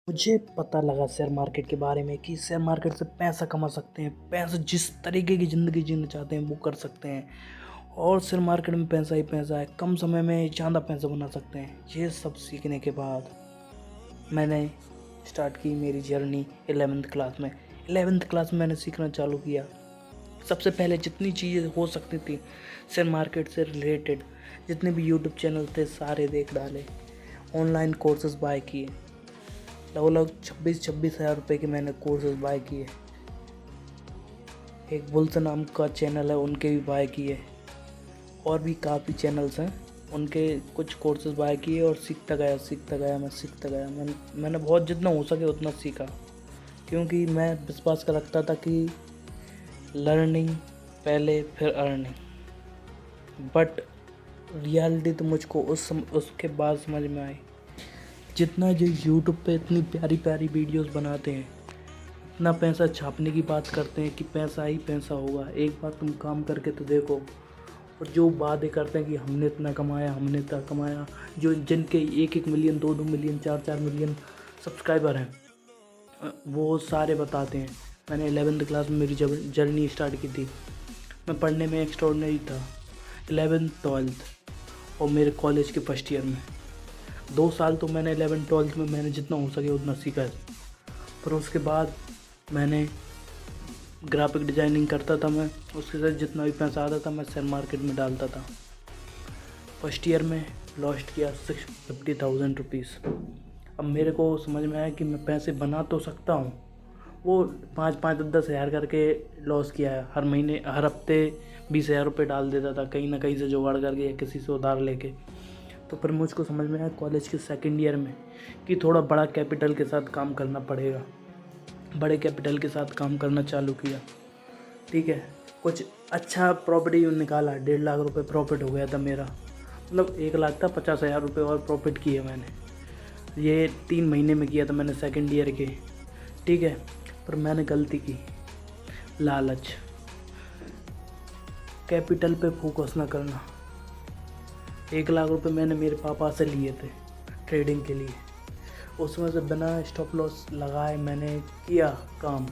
मुझे पता लगा शेयर मार्केट के बारे में कि शेयर मार्केट से पैसा कमा सकते हैं। पैसा जिस तरीके की ज़िंदगी जीना चाहते हैं वो कर सकते हैं। और शेयर मार्केट में पैसा ही पैसा है, कम समय में ज़्यादा पैसा बना सकते हैं। ये सब सीखने के बाद मैंने स्टार्ट की मेरी जर्नी 11th क्लास में। 11th क्लास में मैंने सीखना चालू किया। सबसे पहले जितनी चीज़ें हो सकती थी शेयर मार्केट से रिलेटेड, जितने भी यूट्यूब चैनल थे सारे देख डाले। ऑनलाइन कोर्सेज बाय किए, लगभग 26 हज़ार रुपये के मैंने कोर्सेज बाय किए। एक बुल्स नाम का चैनल है, उनके भी बाय किए। और भी काफ़ी चैनल्स हैं, उनके कुछ कोर्सेज बाय किए और सीखता गया। मैंने बहुत जितना हो सके उतना सीखा, क्योंकि मैं विश्वास कर रखता था कि लर्निंग पहले फिर अर्निंग। बट रियलिटी तो मुझको उसके बाद समझ में आई। जितना जो यूट्यूब पे इतनी प्यारी प्यारी वीडियोस बनाते हैं, इतना पैसा छापने की बात करते हैं कि पैसा ही पैसा होगा, एक बार तुम काम करके तो देखो। और जो वादे करते हैं कि हमने इतना कमाया, जो जिनके 1 मिलियन 2 मिलियन 4 मिलियन सब्सक्राइबर हैं, वो सारे बताते हैं। मैंने 11th क्लास में मेरी जब जर्नी स्टार्ट की थी, मैं पढ़ने में एक्स्ट्राऑर्डिनरी था। 11th 12th और मेरे कॉलेज के फर्स्ट ईयर में 2 साल तो मैंने 11th 12th में मैंने जितना हो सके उतना सीखा है। पर उसके बाद मैंने ग्राफिक डिज़ाइनिंग करता था मैं, उसके साथ जितना भी पैसा आता था मैं शेयर मार्केट में डालता था। फर्स्ट ईयर में लॉस्ट किया 650,000 रुपीज़। अब मेरे को समझ में आया कि मैं पैसे बना तो सकता हूँ। वो 5-5 10 हज़ार करके लॉस किया है। हर महीने हर हफ्ते 20,000 रुपये डाल देता था, कहीं ना कहीं से जुगाड़ करके या किसी से उधार लेके। तो फिर मुझको समझ में आया कॉलेज के सेकंड ईयर में कि थोड़ा बड़ा कैपिटल के साथ काम करना पड़ेगा। बड़े कैपिटल के साथ काम करना चालू किया। ठीक है, कुछ अच्छा प्रॉपर्टी निकाला। 1.5 लाख रुपए प्रॉफिट हो गया था मेरा। मतलब 1 लाख था, 50,000 रुपये और प्रॉफिट किए मैंने। ये 3 महीने में किया था मैंने सेकंड ईयर के। ठीक है, पर मैंने गलती की, लालच, कैपिटल पे फोकस ना करना। 1 लाख रुपए मैंने मेरे पापा से लिए थे ट्रेडिंग के लिए। उसमें से बिना स्टॉप लॉस लगाए मैंने किया काम,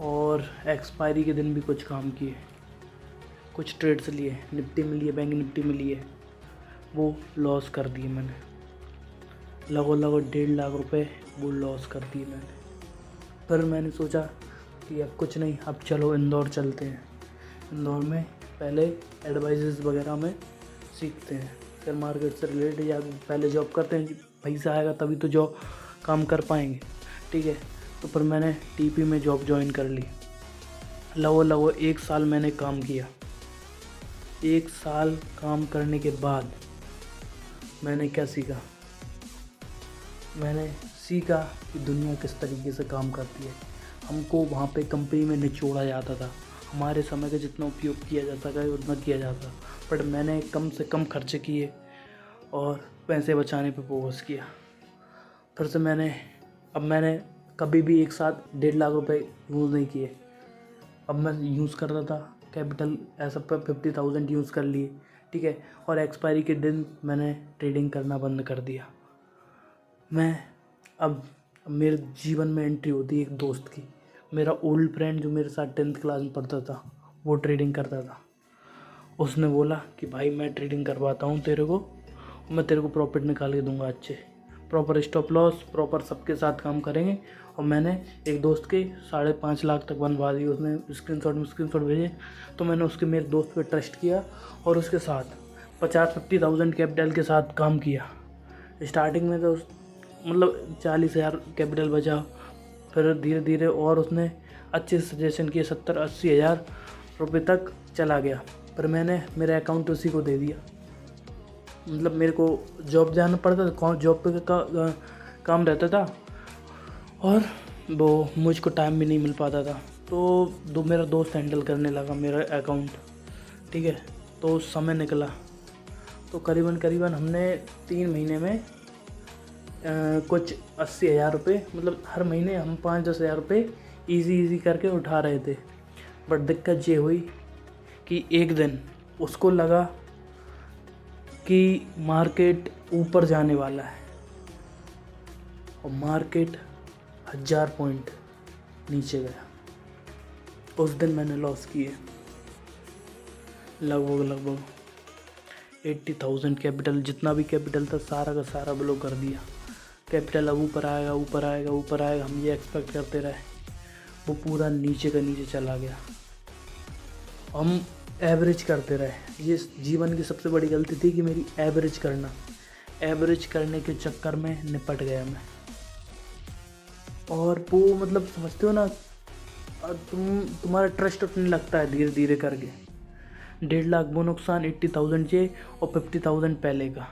और एक्सपायरी के दिन भी कुछ काम किए। कुछ ट्रेड्स लिए, निफ्टी में लिए, बैंक निफ्टी में लिए, वो लॉस कर दिए मैंने। लगभग 1.5 लाख रुपए वो लॉस कर दिए मैंने। फिर मैंने सोचा कि अब कुछ नहीं, अब चलो इंदौर चलते हैं। इंदौर में पहले एडवाइजेस वगैरह में सीखते हैं शेयर मार्केट से रिलेटेड, या पहले जॉब करते हैं। पैसा आएगा तभी तो जॉब काम कर पाएंगे। ठीक है, तो फिर मैंने टीपी में जॉब ज्वाइन कर ली। लगभग 1 साल मैंने काम किया। 1 साल काम करने के बाद मैंने क्या सीखा? मैंने सीखा कि दुनिया किस तरीके से काम करती है। हमको वहाँ पे कंपनी में निचोड़ा जाता था, हमारे समय का जितना उपयोग किया जा सका है उतना किया जाता। बट मैंने कम से कम खर्चे किए और पैसे बचाने पे फोकस किया। फिर से मैंने कभी भी एक साथ 1.5 लाख रुपए यूज़ नहीं किए। अब मैं यूज़ कर रहा था कैपिटल ऐसा पर 50,000 यूज़ कर लिए। ठीक है, और एक्सपायरी के दिन मैंने ट्रेडिंग करना बंद कर दिया। अब मेरे जीवन में एंट्री होती है एक दोस्त की। मेरा ओल्ड फ्रेंड जो मेरे साथ 10th क्लास में पढ़ता था, वो ट्रेडिंग करता था। उसने बोला कि भाई मैं ट्रेडिंग करवाता हूँ तेरे को, मैं तेरे को प्रॉफिट निकाल के दूंगा अच्छे, प्रॉपर स्टॉप लॉस, प्रॉपर सबके साथ काम करेंगे। और मैंने एक दोस्त के 5.5 लाख तक बनवा दी। उसने स्क्रीनशॉट भेजे, तो मैंने मेरे दोस्त पे ट्रस्ट किया और उसके साथ 50,000 कैपिटल के साथ काम किया। स्टार्टिंग में तो मतलब 40,000 कैपिटल बचा। फिर धीरे धीरे और उसने अच्छे सजेशन किए, 70-80 हज़ार रुपये तक चला गया। पर मैंने मेरा अकाउंट उसी को दे दिया। मतलब मेरे को जॉब जाना पड़ता था, जॉब पे काम रहता था, और वो मुझको टाइम भी नहीं मिल पाता था। तो मेरा दोस्त हैंडल करने लगा मेरा अकाउंट। ठीक है, तो समय निकला तो करीबन हमने 3 महीने में कुछ 80,000 रुपये, मतलब हर महीने हम 5-10 हज़ार रुपये ईजी करके उठा रहे थे। बट दिक्कत ये हुई कि एक दिन उसको लगा कि मार्केट ऊपर जाने वाला है, और मार्केट 1000 पॉइंट नीचे गया। उस दिन मैंने लॉस किए लगभग 80,000 कैपिटल। जितना भी कैपिटल था सारा का सारा ब्लो कर दिया। कैपिटल अब ऊपर आएगा ऊपर आएगा ऊपर आएगा, हम ये एक्सपेक्ट करते रहे, वो पूरा नीचे का नीचे चला गया। हम एवरेज करते रहे। ये जीवन की सबसे बड़ी गलती थी कि मेरी एवरेज करने के चक्कर में निपट गया मैं। और वो मतलब समझते हो ना, तुम्हारा ट्रस्ट उठने लगता है धीरे धीरे करके। 1.5 लाख वो नुकसान, 80,000 ये और 50,000 पहले का,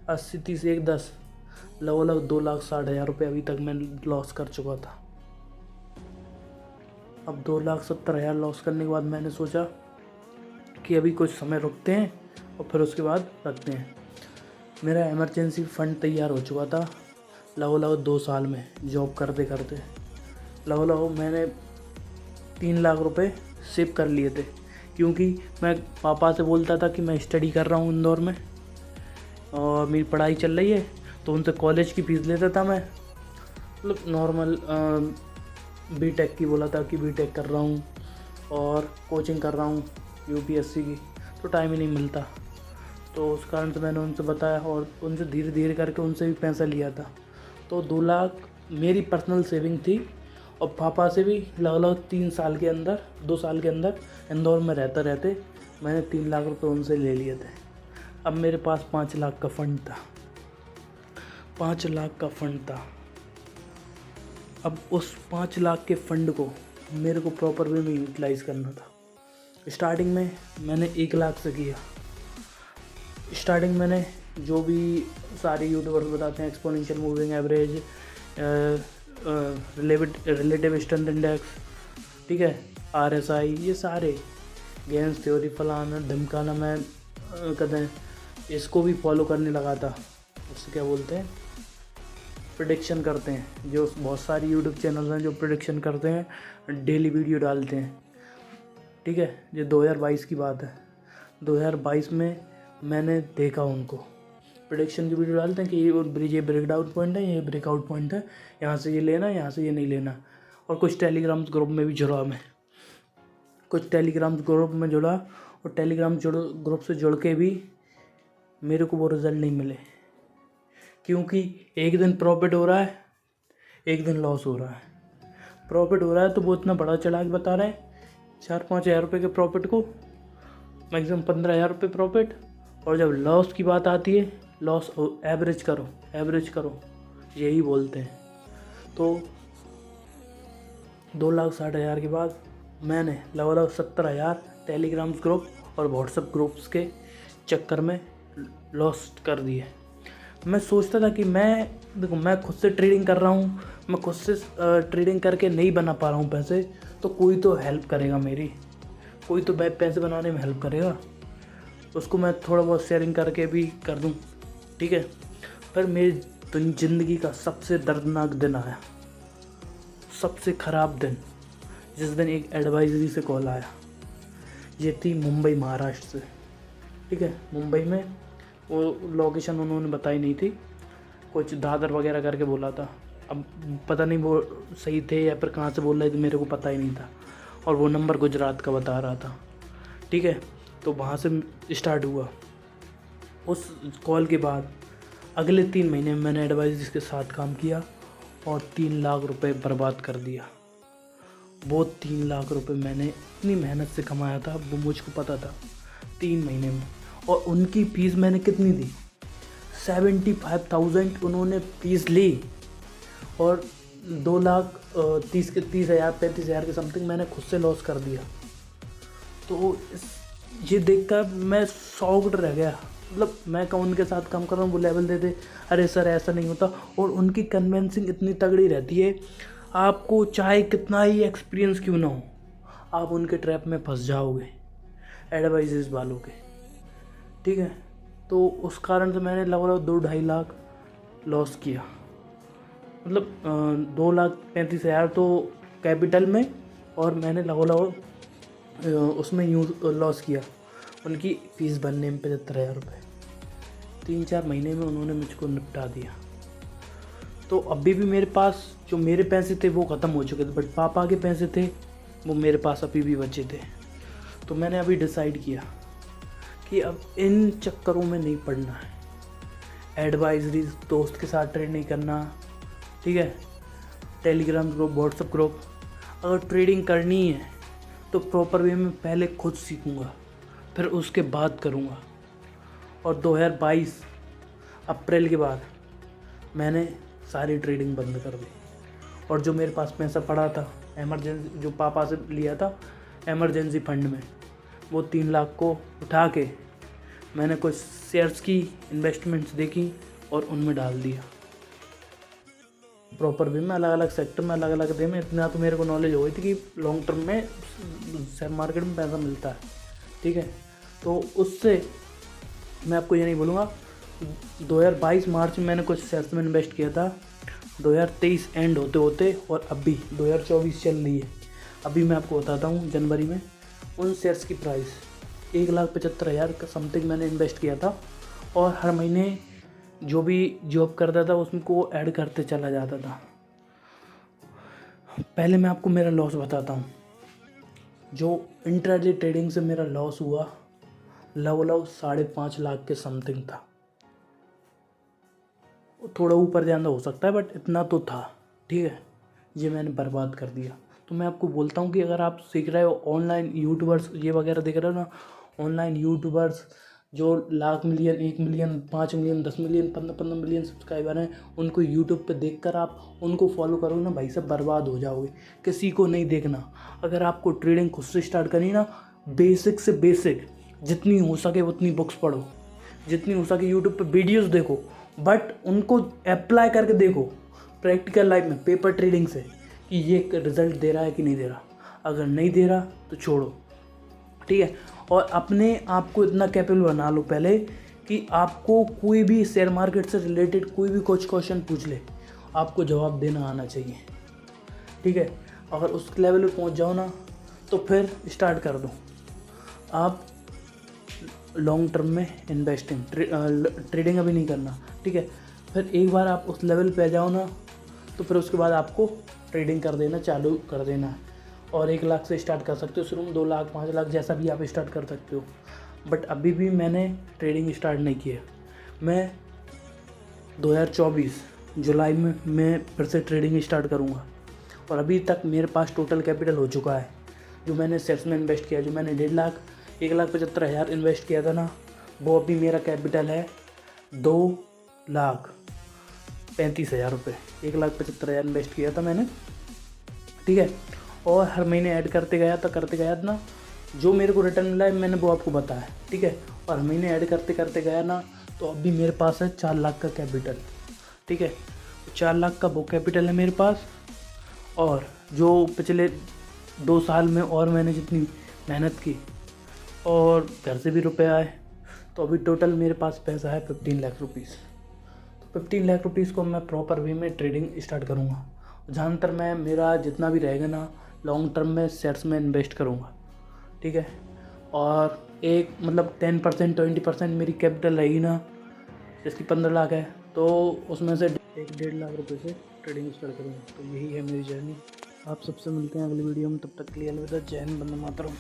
80 30 1 10 लगभग 2,60,000 रुपये अभी तक मैं लॉस कर चुका था। अब 2,70,000 लॉस करने के बाद मैंने सोचा कि अभी कुछ समय रुकते हैं और फिर उसके बाद रखते हैं। मेरा इमरजेंसी फ़ंड तैयार हो चुका था लगभग 2 साल में जॉब करते करते। लगभग मैंने 3 लाख रुपए सेव कर लिए थे, क्योंकि मैं पापा से बोलता था कि मैं स्टडी कर रहा हूँ इंदौर में और मेरी पढ़ाई चल रही है, तो उनसे कॉलेज की फ़ीस लेता था मैं। मतलब नॉर्मल बीटेक की बोला था कि बीटेक कर रहा हूँ और कोचिंग कर रहा हूँ यूपीएससी की, तो टाइम ही नहीं मिलता। तो उस कारण से मैंने उनसे बताया और उनसे धीरे धीरे करके उनसे भी पैसा लिया था। तो 2 लाख मेरी पर्सनल सेविंग थी और पापा से भी लगभग 2 साल के अंदर इंदौर में रहते मैंने 3 लाख रुपए उनसे ले लिए थे। अब मेरे पास 5 लाख का फ़ंड था। 5 लाख का फ़ंड था। अब उस 5 लाख के फ़ंड को मेरे को प्रॉपर वे में यूटिलाइज़ करना था। स्टार्टिंग में मैंने 1 लाख से किया। स्टार्टिंग मैंने जो भी सारे यूट्यूबर्स बताते हैं, exponential moving average, relative strength index, ठीक है, RSI, ये सारे गेंस थ्योरी फलाना धमकाना, मैं कहते हैं इसको भी फॉलो करने लगा था। उससे क्या बोलते हैं, प्रेडिक्शन करते हैं। जो बहुत सारी यूट्यूब चैनल्स हैं जो प्रेडिक्शन करते हैं, डेली वीडियो डालते हैं, ठीक है। ये 2022 की बात है। 2022 में मैंने देखा उनको प्रेडिक्शन की वीडियो डालते हैं कि ये ब्रेकडाउन पॉइंट है, ये ब्रेकआउट पॉइंट है, यहाँ से ये लेना, यहाँ से ये नहीं लेना। और कुछ टेलीग्राम ग्रुप में भी जुड़ा मैं, कुछ टेलीग्राम ग्रुप में जुड़ा और टेलीग्राम ग्रुप से जुड़ के भी मेरे को वो रिज़ल्ट नहीं मिले, क्योंकि एक दिन प्रॉफिट हो रहा है, एक दिन लॉस हो रहा है। प्रॉफिट हो रहा है तो वो इतना बड़ा चढ़ा के बता रहे हैं 4-5 हज़ार रुपये के प्रॉफिट को, मैक्सिमम 15,000 रुपये प्रॉफिट। और जब लॉस की बात आती है, लॉस एवरेज करो, यही बोलते हैं। तो 2,60,000 के बाद मैंने लगभग 70,000 टेलीग्राम ग्रुप और व्हाट्सएप ग्रुप्स के चक्कर में लॉस कर दिए। मैं सोचता था कि मैं खुद से ट्रेडिंग कर रहा हूँ, मैं खुद से ट्रेडिंग करके नहीं बना पा रहा हूँ पैसे, तो कोई तो हेल्प करेगा मेरी, कोई तो पैसे बनाने में हेल्प करेगा, उसको मैं थोड़ा बहुत शेयरिंग करके भी कर दूँ, ठीक है। पर मेरी ज़िंदगी का सबसे दर्दनाक दिन आया, सबसे ख़राब दिन, जिस दिन एक एडवाइजरी से कॉल आया। ये थी मुंबई महाराष्ट्र से, ठीक है। मुंबई में वो लोकेशन उन्होंने बताई नहीं थी, कुछ दादर वगैरह करके बोला था। अब पता नहीं वो सही थे या फिर कहाँ से बोल रहे थे, मेरे को पता ही नहीं था। और वो नंबर गुजरात का बता रहा था, ठीक है। तो वहाँ से स्टार्ट हुआ। उस कॉल के बाद अगले 3 महीने में मैंने एडवाइजर्स के साथ काम किया और 3 लाख रुपए बर्बाद कर दिया। वो 3 लाख रुपए मैंने इतनी मेहनत से कमाया था, वो मुझको पता था, 3 महीने में। और उनकी फ़ीस मैंने कितनी दी, 75,000 उन्होंने फ़ीस ली और 2,30,000 35,000 के समथिंग मैंने खुद से लॉस कर दिया। तो ये देखकर मैं शॉक्ड रह गया। मतलब मैं कहूँ उनके साथ काम कर रहा हूँ, वो लेवल देते, अरे सर ऐसा नहीं होता। और उनकी कन्विंसिंग इतनी तगड़ी रहती है, आपको चाहे कितना ही एक्सपीरियंस क्यों ना हो, आप उनके ट्रैप में फंस जाओगे एडवाइजेस वालों के, ठीक है। तो उस कारण से मैंने लगभग 2-2.5 लाख लॉस किया। मतलब 2,35,000 तो कैपिटल में, और मैंने लगभग उसमें यूँ लॉस किया उनकी फ़ीस भरने में 75,000 रुपये। 3-4 महीने में उन्होंने मुझको निपटा दिया। तो अभी भी मेरे पास जो मेरे पैसे थे वो ख़त्म हो चुके थे, बट पापा के पैसे थे वो मेरे पास अभी भी बचे थे। तो मैंने अभी डिसाइड किया कि अब इन चक्करों में नहीं पड़ना है। एडवाइजरी दोस्त के साथ ट्रेड नहीं करना, ठीक है। टेलीग्राम ग्रुप, व्हाट्सएप ग्रुप, अगर ट्रेडिंग करनी है तो प्रॉपर वे में पहले खुद सीखूँगा, फिर उसके बाद करूँगा। और 2022 अप्रैल के बाद मैंने सारी ट्रेडिंग बंद कर दी। और जो मेरे पास पैसा पड़ा था एमरजेंसी, जो पापा से लिया था एमरजेंसी फंड में, वो 3 लाख को उठा के मैंने कुछ शेयर्स की इन्वेस्टमेंट्स देखी और उनमें डाल दिया। प्रॉपर वे में अलग अलग सेक्टर में, अलग अलग डे में। इतना तो मेरे को नॉलेज हो गई थी कि लॉन्ग टर्म में शेयर मार्केट में पैसा मिलता है, ठीक है। तो उससे मैं आपको ये नहीं बोलूँगा, 2022 मार्च में मैंने कुछ शेयर्स में इन्वेस्ट किया था। 2023 एंड होते होते और अभी 2024 चल रही है, अभी मैं आपको बताता हूँ जनवरी में उन शेयर्स की प्राइस 1,75,000 का समथिंग मैंने इन्वेस्ट किया था। और हर महीने जो भी जॉब करता था उसको ऐड करते चला जाता था। पहले मैं आपको मेरा लॉस बताता हूँ। जो इंट्राडे ट्रेडिंग से मेरा लॉस हुआ लगभग 5.5 लाख के समथिंग था। थोड़ा ऊपर ज़्यादा हो सकता है बट इतना तो था, ठीक है। ये मैंने बर्बाद कर दिया। तो मैं आपको बोलता हूँ कि अगर आप सीख रहे हो ऑनलाइन यूट्यूबर्स ये वगैरह देख रहे हो ना, ऑनलाइन यूट्यूबर्स जो lakh million, 1 million, 5 million, 10 million, 15 million subscriber हैं, उनको यूट्यूब पे देखकर आप उनको फॉलो करो ना भाई साहब, बर्बाद हो जाओगे। किसी को नहीं देखना। अगर आपको ट्रेडिंग खुद से स्टार्ट करनी ना, बेसिक से बेसिक जितनी हो सके उतनी बुक्स पढ़ो, जितनी हो सके यूट्यूब पे वीडियोस देखो, बट उनको अप्लाई करके देखो प्रैक्टिकल लाइफ में पेपर ट्रेडिंग से कि ये रिजल्ट दे रहा है कि नहीं दे रहा। अगर नहीं दे रहा तो छोड़ो, ठीक है। और अपने आप को इतना कैपेबल बना लो पहले कि आपको कोई भी शेयर मार्केट से रिलेटेड कोई भी कुछ क्वेश्चन पूछ ले, आपको जवाब देना आना चाहिए, ठीक है। अगर उस लेवल पे पहुंच जाओ ना तो फिर स्टार्ट कर दो आप लॉन्ग टर्म में इन्वेस्टिंग। ट्रेडिंग अभी नहीं करना, ठीक है। फिर एक बार आप उस लेवल पे आ जाओ ना तो फिर उसके बाद आपको ट्रेडिंग कर देना चालू कर देना है। और 1 लाख से स्टार्ट कर सकते हो, शुरू में 2 लाख, 5 लाख, जैसा भी आप स्टार्ट कर सकते हो। बट अभी भी मैंने ट्रेडिंग स्टार्ट नहीं किया। मैं 2024 जुलाई में मैं फिर से ट्रेडिंग स्टार्ट करूँगा। और अभी तक मेरे पास टोटल कैपिटल हो चुका है, जो मैंने शेयर्स में इन्वेस्ट किया, जो मैंने 1,75,000 इन्वेस्ट किया था ना, वो अभी मेरा कैपिटल है 2,35,000 रुपये। 1,75,000 इन्वेस्ट किया था मैंने, ठीक है। और हर महीने ऐड करते गया ना, जो मेरे को रिटर्न मिला है मैंने वो आपको बताया, ठीक है। और हर महीने ऐड करते गया ना, तो अभी मेरे पास है 4 लाख का कैपिटल, ठीक है। 4 लाख का वो कैपिटल है मेरे पास। और जो पिछले 2 साल में और मैंने जितनी मेहनत की और घर से भी रुपए आए, तो अभी टोटल मेरे पास पैसा है 15 लाख रुपीज़। तो 15 लाख रुपीज़ को मैं प्रॉपर वे में ट्रेडिंग स्टार्ट करूँगा। ज़्यादातर मैं मेरा जितना भी रहेगा ना लॉन्ग टर्म में शेयर्स में इन्वेस्ट करूँगा, ठीक है। और एक मतलब 10% 20% मेरी कैपिटल रहेगी ना, जिसकी 15 लाख है, तो उसमें से 1-1.5 लाख रुपए से ट्रेडिंग स्टार्ट करूँगा। तो यही है मेरी जर्नी। आप सबसे मिलते हैं अगली वीडियो में, तब तक के लिए अलविदा। जय हिंद, वंदे मातरम।